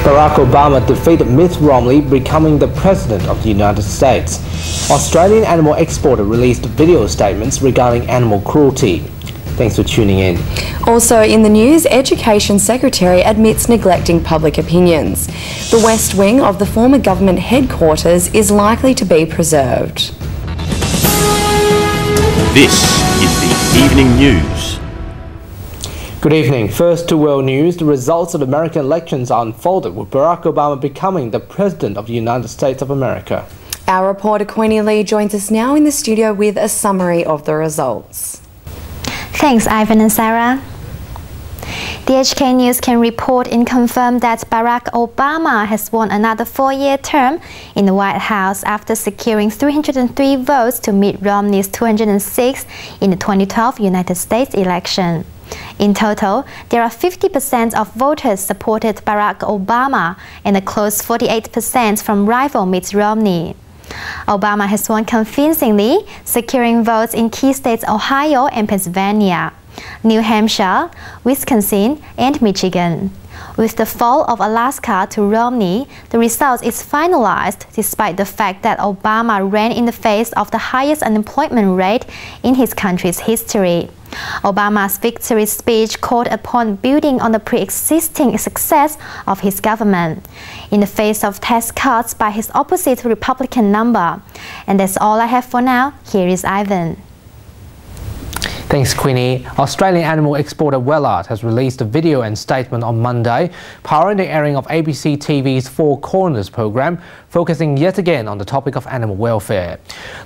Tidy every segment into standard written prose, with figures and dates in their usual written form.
Barack Obama defeated Mitt Romney, becoming the President of the United States. Australian animal exporter released video statements regarding animal cruelty. Thanks for tuning in. Also in the news, Education Secretary admits neglecting public opinions. The West Wing of the former government headquarters is likely to be preserved. This is the Evening News. Good evening. First to world news, the results of the American elections are unfolded, with Barack Obama becoming the President of the United States of America. Our reporter Queenie Li joins us now in the studio with a summary of the results. Thanks, Ivan and Sarah. The HK News can report and confirm that Barack Obama has won another 4-year term in the White House after securing 303 votes to Mitt Romney's 206 in the 2012 United States election. In total, there are 50% of voters supported Barack Obama and a close 48% from rival Mitt Romney. Obama has won convincingly, securing votes in key states Ohio and Pennsylvania, New Hampshire, Wisconsin, and Michigan. With the fall of Alaska to Romney, the result is finalized despite the fact that Obama ran in the face of the highest unemployment rate in his country's history. Obama's victory speech called upon building on the pre-existing success of his government in the face of tax cuts by his opposite Republican number. And that's all I have for now. Here is Ivan. Thanks, Queenie. Australian animal exporter Wellard has released a video and statement on Monday, powering the airing of ABC TV's Four Corners program, focusing yet again on the topic of animal welfare.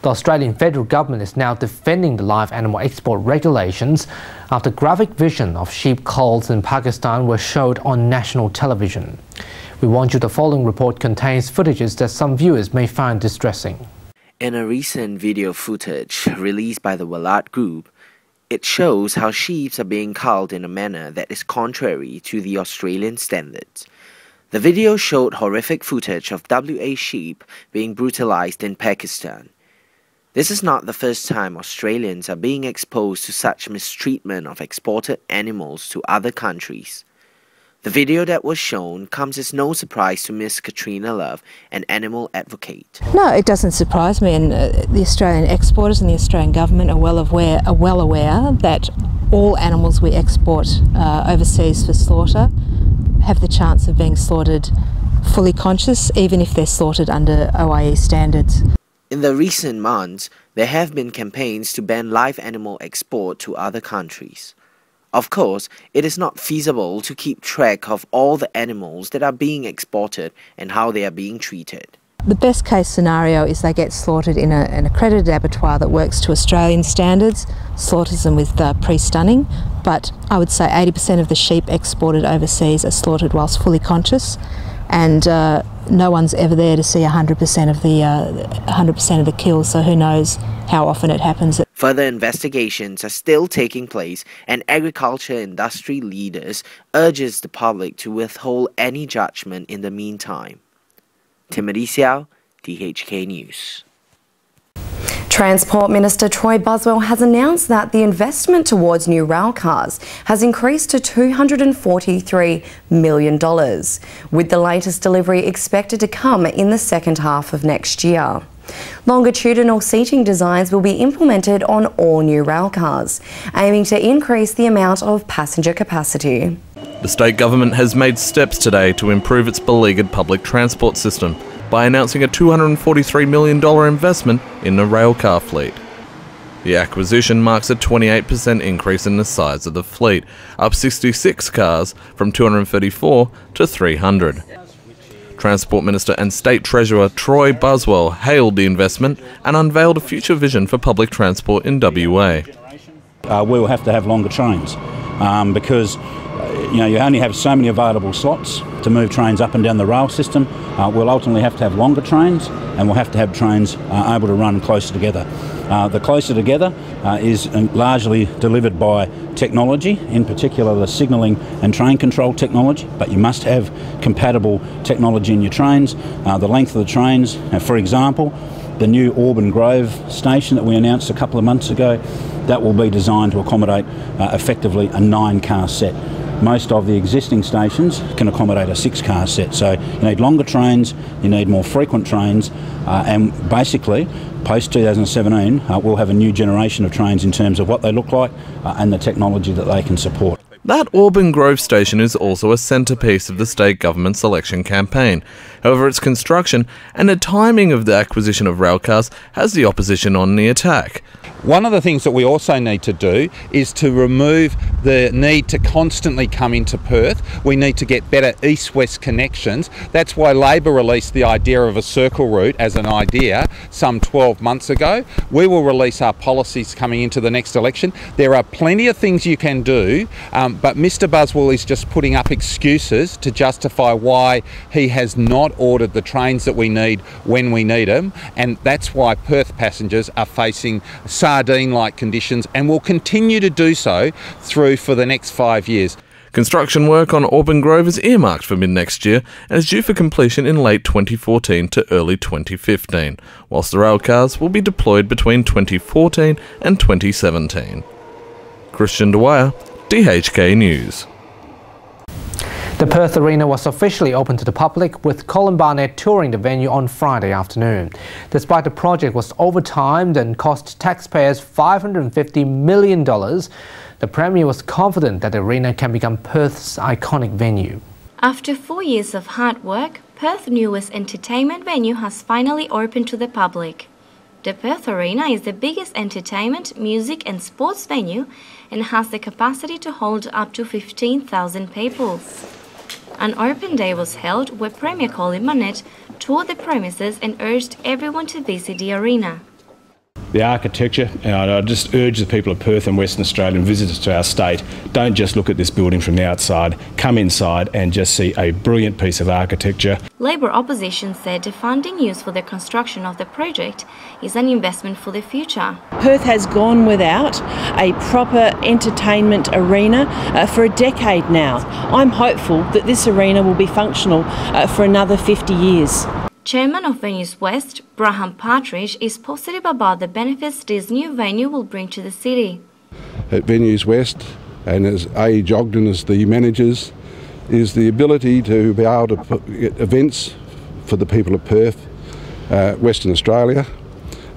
The Australian federal government is now defending the live animal export regulations after graphic vision of sheep culls in Pakistan were showed on national television. We warn you the following report contains footages that some viewers may find distressing. In a recent video footage released by the Wellard Group, it shows how sheep are being culled in a manner that is contrary to the Australian standards. The video showed horrific footage of WA sheep being brutalized in Pakistan. This is not the first time Australians are being exposed to such mistreatment of exported animals to other countries. The video that was shown comes as no surprise to Ms. Katrina Love, an animal advocate. No, it doesn't surprise me, and the Australian exporters and the Australian government are well aware that all animals we export overseas for slaughter have the chance of being slaughtered fully conscious, even if they're slaughtered under OIE standards. In the recent months, there have been campaigns to ban live animal export to other countries. Of course, it is not feasible to keep track of all the animals that are being exported and how they are being treated. The best case scenario is they get slaughtered in an accredited abattoir that works to Australian standards, slaughters them with pre-stunning, but I would say 80% of the sheep exported overseas are slaughtered whilst fully conscious, and no one's ever there to see 100% of the kills, so who knows how often it happens. Further investigations are still taking place, and agriculture industry leaders urges the public to withhold any judgment in the meantime. Timothy Seow, DHK News. Transport Minister Troy Buswell has announced that the investment towards new rail cars has increased to $243 million, with the latest delivery expected to come in the second half of next year. Longitudinal seating designs will be implemented on all new rail cars, aiming to increase the amount of passenger capacity. The state government has made steps today to improve its beleaguered public transport system by announcing a $243 million investment in the rail car fleet. The acquisition marks a 28% increase in the size of the fleet, up 66 cars from 234 to 300. Transport Minister and State Treasurer Troy Buswell hailed the investment and unveiled a future vision for public transport in WA. We will have to have longer trains because you only have so many available slots to move trains up and down the rail system. We'll ultimately have to have longer trains, and we'll have to have trains able to run closer together. The closer together is largely delivered by technology, in particular the signalling and train control technology, but you must have compatible technology in your trains. The length of the trains, for example, the new Auburn Grove station that we announced a couple of months ago, that will be designed to accommodate effectively a 9-car set. most of the existing stations can accommodate a 6-car set. So you need longer trains, you need more frequent trains, and basically post 2017 we'll have a new generation of trains in terms of what they look like and the technology that they can support. That Auburn Grove station is also a centrepiece of the state government's election campaign. However, its construction and the timing of the acquisition of railcars has the opposition on the attack. One of the things that we also need to do is to remove the need to constantly come into Perth. We need to get better east-west connections. That's why Labor released the idea of a circle route as an idea some 12 months ago. We will release our policies coming into the next election. There are plenty of things you can do, but Mr Buswell is just putting up excuses to justify why he has not ordered the trains that we need when we need them, and that's why Perth passengers are facing sardine-like conditions and will continue to do so through for the next 5 years. Construction work on Auburn Grove is earmarked for mid-next year and is due for completion in late 2014 to early 2015, whilst the railcars will be deployed between 2014 and 2017. Kristian Dwyer, DHK News. The Perth Arena was officially open to the public, with Colin Barnett touring the venue on Friday afternoon. Despite the project was overtimed and cost taxpayers $550 million, the Premier was confident that the arena can become Perth's iconic venue. After 4 years of hard work, Perth's newest entertainment venue has finally opened to the public. The Perth Arena is the biggest entertainment, music and sports venue and has the capacity to hold up to 15,000 people. An open day was held where Premier Colin Barnett toured the premises and urged everyone to visit the arena. The architecture, and I just urge the people of Perth and Western Australia and visitors to our state, don't just look at this building from the outside, come inside and just see a brilliant piece of architecture. Labor opposition said the funding used for the construction of the project is an investment for the future. Perth has gone without a proper entertainment arena for a decade now. I'm hopeful that this arena will be functional for another 50 years. Chairman of Venues West, Braham Patdridge, is positive about the benefits this new venue will bring to the city. At Venues West, and as Age Ogden as the managers, is the ability to be able to get events for the people of Perth, Western Australia,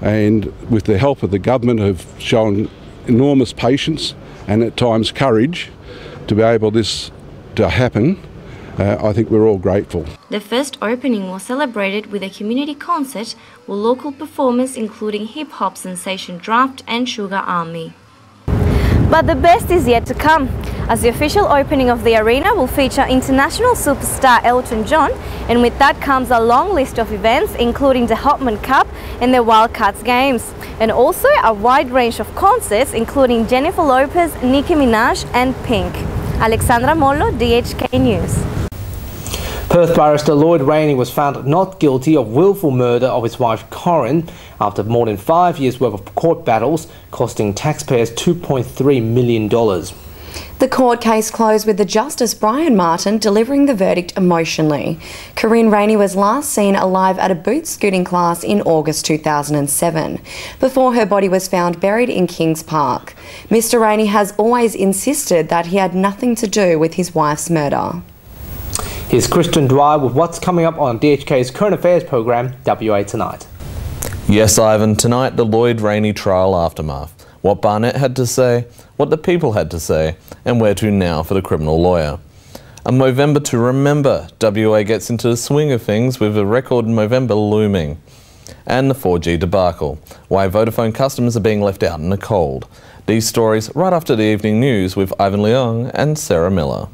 and with the help of the government have shown enormous patience and at times courage to be able this to happen. I think we're all grateful. The first opening was celebrated with a community concert with local performers including hip-hop sensation Draft and Sugar Army. But the best is yet to come, as the official opening of the arena will feature international superstar Elton John, and with that comes a long list of events including the Hopman Cup and the Wildcats Games, and also a wide range of concerts including Jennifer Lopez, Nicki Minaj and Pink. Alexandra, Mollo, DHK News. Perth barrister Lloyd Rayney was found not guilty of willful murder of his wife Corryn after more than 5 years' worth of court battles, costing taxpayers $2.3 million. The court case closed with the Justice Brian Martin delivering the verdict emotionally. Lloyd Rayney was last seen alive at a boot scooting class in August 2007, before her body was found buried in Kings Park. Mr Rayney has always insisted that he had nothing to do with his wife's murder. Here's Kristian Dwyer with what's coming up on DHK's Current Affairs programme, WA Tonight. Yes, Ivan, tonight the Lloyd Rayney trial aftermath. What Barnett had to say, what the people had to say, and where to now for the criminal lawyer. A Movember to remember. WA gets into the swing of things with a record Movember looming. And the 4G debacle. Why Vodafone customers are being left out in the cold. These stories right after the evening news with Ivan Leung and Sarah Miller.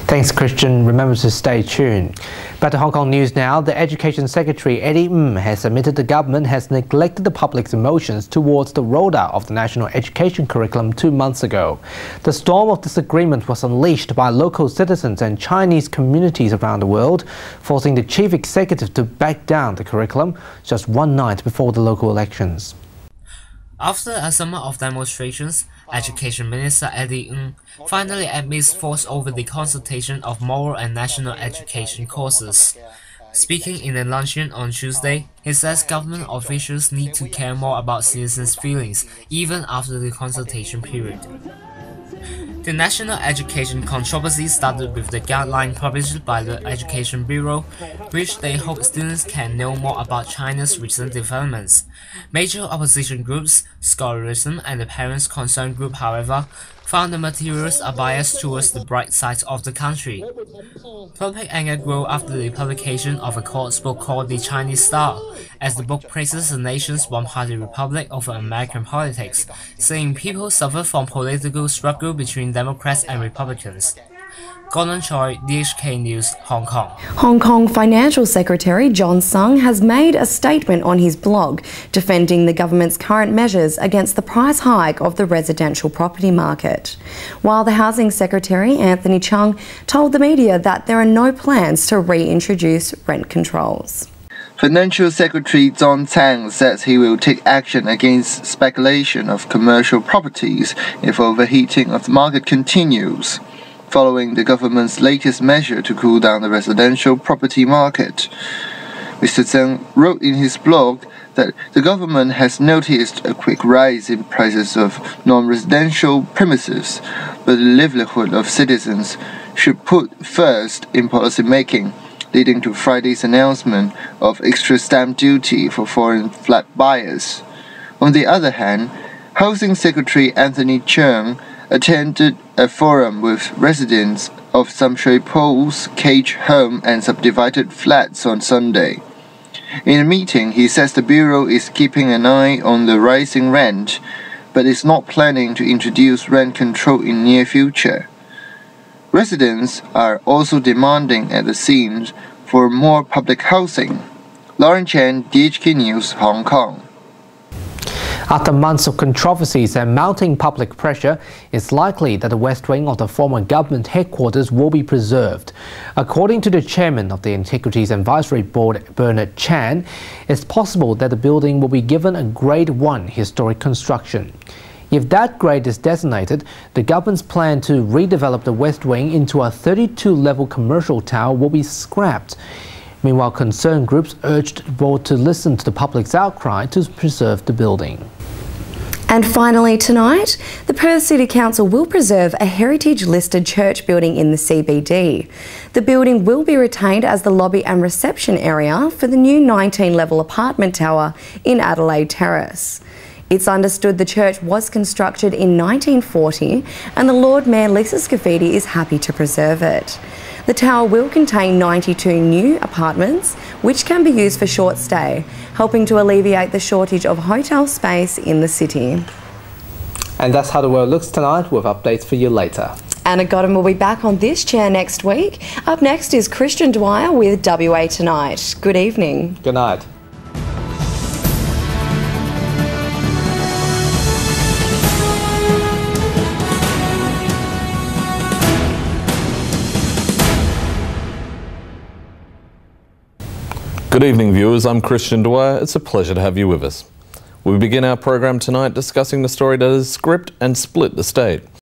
Thanks, Kristian. Remember to stay tuned. Back to Hong Kong news now. The Education Secretary Eddie has admitted the government has neglected the public's emotions towards the rollout of the national education curriculum 2 months ago. The storm of disagreement was unleashed by local citizens and Chinese communities around the world, forcing the chief executive to back down the curriculum just one night before the local elections. After a summer of demonstrations, Education Minister Eddie Leung finally admits force over the consultation of moral and national education courses. Speaking in a luncheon on Tuesday, he says government officials need to care more about citizens' feelings even after the consultation period. The national education controversy started with the guideline published by the Education Bureau, which they hope students can know more about China's recent developments. Major opposition groups, scholarism, and the Parents Concerned Group, however, found the materials are biased towards the bright side of the country. Public anger grew after the publication of a course book called The Chinese Star, as the book praises the nation's one-party republic over American politics, saying people suffer from political struggle between Democrats and Republicans. Colin, Choi, DHK News, Hong Kong. Hong Kong Financial Secretary John Tsang has made a statement on his blog defending the government's current measures against the price hike of the residential property market. While the Housing Secretary Anthony Chung told the media that there are no plans to reintroduce rent controls. Financial Secretary John Tsang says he will take action against speculation of commercial properties if overheating of the market continues, following the government's latest measure to cool down the residential property market. Mr. Tsang wrote in his blog that the government has noticed a quick rise in prices of non-residential premises, but the livelihood of citizens should put first in policy making, leading to Friday's announcement of extra stamp duty for foreign flat buyers. On the other hand, Housing Secretary Anthony Chung attended a forum with residents of some Shui Po's cage home and subdivided flats on Sunday. In a meeting, he says the Bureau is keeping an eye on the rising rent, but is not planning to introduce rent control in near future. Residents are also demanding at the seams for more public housing. Laurent, DHK News, Hong Kong. After months of controversies and mounting public pressure, it's likely that the west wing of the former government headquarters will be preserved. According to the chairman of the Integrities Advisory Board, Barnett, it's possible that the building will be given a Grade 1 historic construction. If that grade is designated, the government's plan to redevelop the west wing into a 32-level commercial tower will be scrapped. Meanwhile, concerned groups urged the board to listen to the public's outcry to preserve the building. And finally tonight, the Perth City Council will preserve a heritage-listed church building in the CBD. The building will be retained as the lobby and reception area for the new 19-level apartment tower in Adelaide Terrace. It's understood the church was constructed in 1940 and the Lord Mayor Lisa Scafidi is happy to preserve it. The tower will contain 92 new apartments, which can be used for short stay, helping to alleviate the shortage of hotel space in the city. And that's how the world looks tonight, with updates for you later. Anna Godden will be back on this chair next week. Up next is Kristian Dwyer with WA Tonight. Good evening. Good night. Good evening, viewers. I'm Kristian Dwyer. It's a pleasure to have you with us. We begin our program tonight discussing the story that has gripped and split the state.